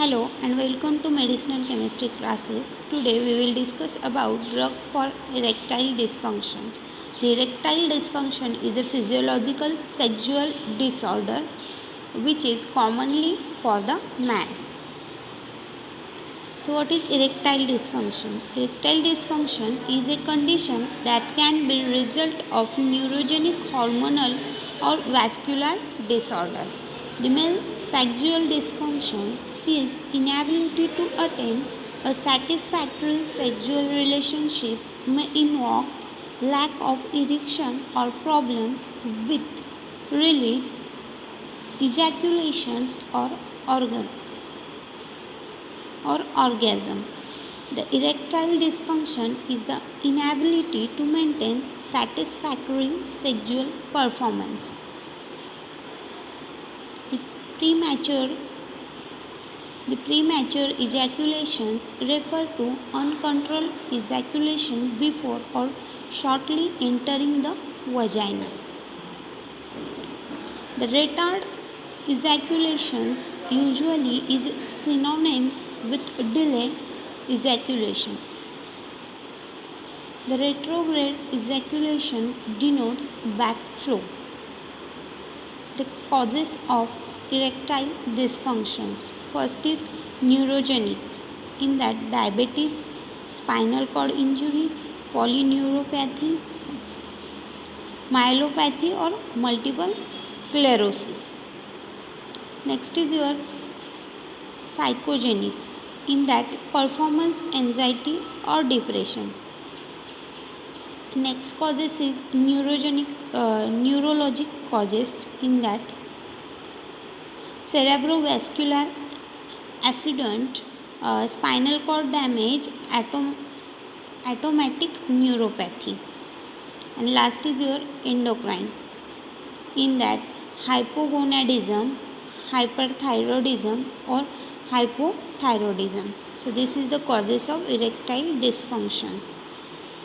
Hello and welcome to medicinal chemistry classes. Today we will discuss about drugs for erectile dysfunction. The erectile dysfunction is a physiological sexual disorder which is commonly for the man. So what is erectile dysfunction? Erectile dysfunction is a condition that can be a result of neurogenic hormonal or vascular disorder. The male sexual dysfunction is inability to attain a satisfactory sexual relationship may involve lack of erection or problem with release, ejaculations or orgasm. The erectile dysfunction is the inability to maintain satisfactory sexual performance. The premature the premature ejaculations refer to uncontrolled ejaculation before or shortly entering the vagina. The retard ejaculations usually is synonymous with delay ejaculation. The retrograde ejaculation denotes backflow. The causes of erectile dysfunctions. First is neurogenic, in that diabetes, spinal cord injury, polyneuropathy, myelopathy or multiple sclerosis. Next is your psychogenics, in that performance anxiety or depression. Next causes is neurologic causes, in that cerebrovascular accident, spinal cord damage, automatic neuropathy. And last is your endocrine, in that hypogonadism, hyperthyroidism or hypothyroidism. So this is the causes of erectile dysfunctions.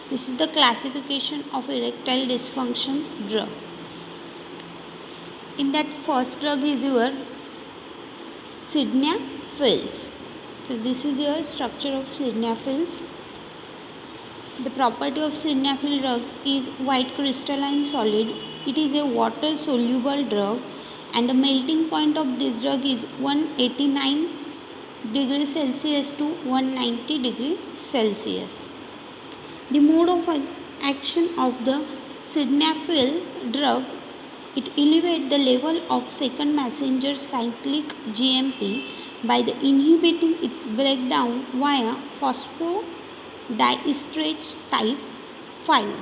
This is the classification of erectile dysfunction drug. In that first drug is your sildenafils. So this is your structure of sildenafils. The property of sildenafil drug is white crystalline solid. It is a water soluble drug and the melting point of this drug is 189 degrees Celsius to 190 degrees Celsius. The mode of action of the sildenafil drug, it elevates the level of second messenger cyclic GMP by the inhibiting its breakdown via phosphodiesterase type 5.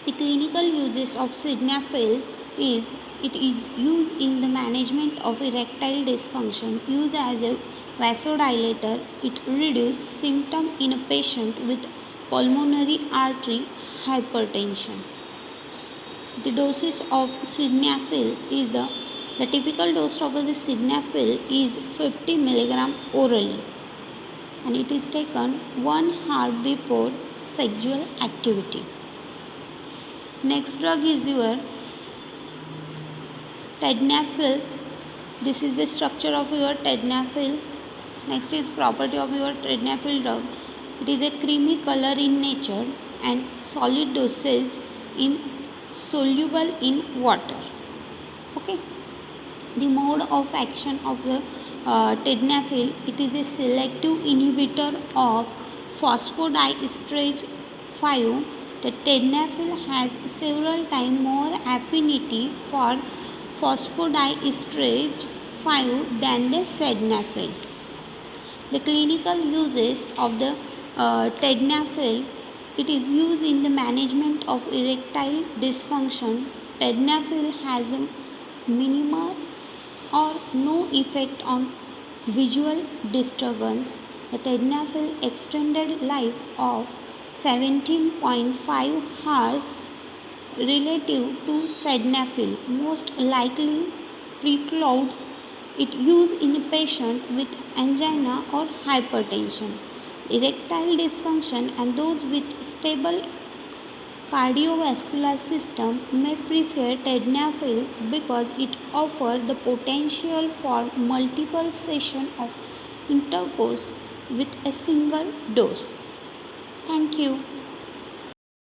The clinical uses of sildenafil is it is used in the management of erectile dysfunction, used as a vasodilator. It reduces symptoms in a patient with pulmonary artery hypertension. The doses of sildenafil is the typical dose of the sildenafil is 50 mg orally and it is taken 1 hour before sexual activity. Next drug is your tadalafil. This is the structure of your tadalafil. Next is property of your tadalafil drug. It is a creamy color in nature and solid dosage in soluble in water. Okay. The mode of action of the tadalafil, it is a selective inhibitor of phosphodiesterase 5. The tadalafil has several times more affinity for phosphodiesterase 5 than the sildenafil. The clinical uses of the tadalafil, it is used in the management of erectile dysfunction. Tadalafil has a minimal or no effect on visual disturbance. The tadalafil extended life of 17.5 hours relative to sildenafil most likely precludes its use in a patient with angina or hypertension, erectile dysfunction and those with stable cardiovascular system may prefer Tadalafil because it offers the potential for multiple sessions of intercourse with a single dose. Thank you.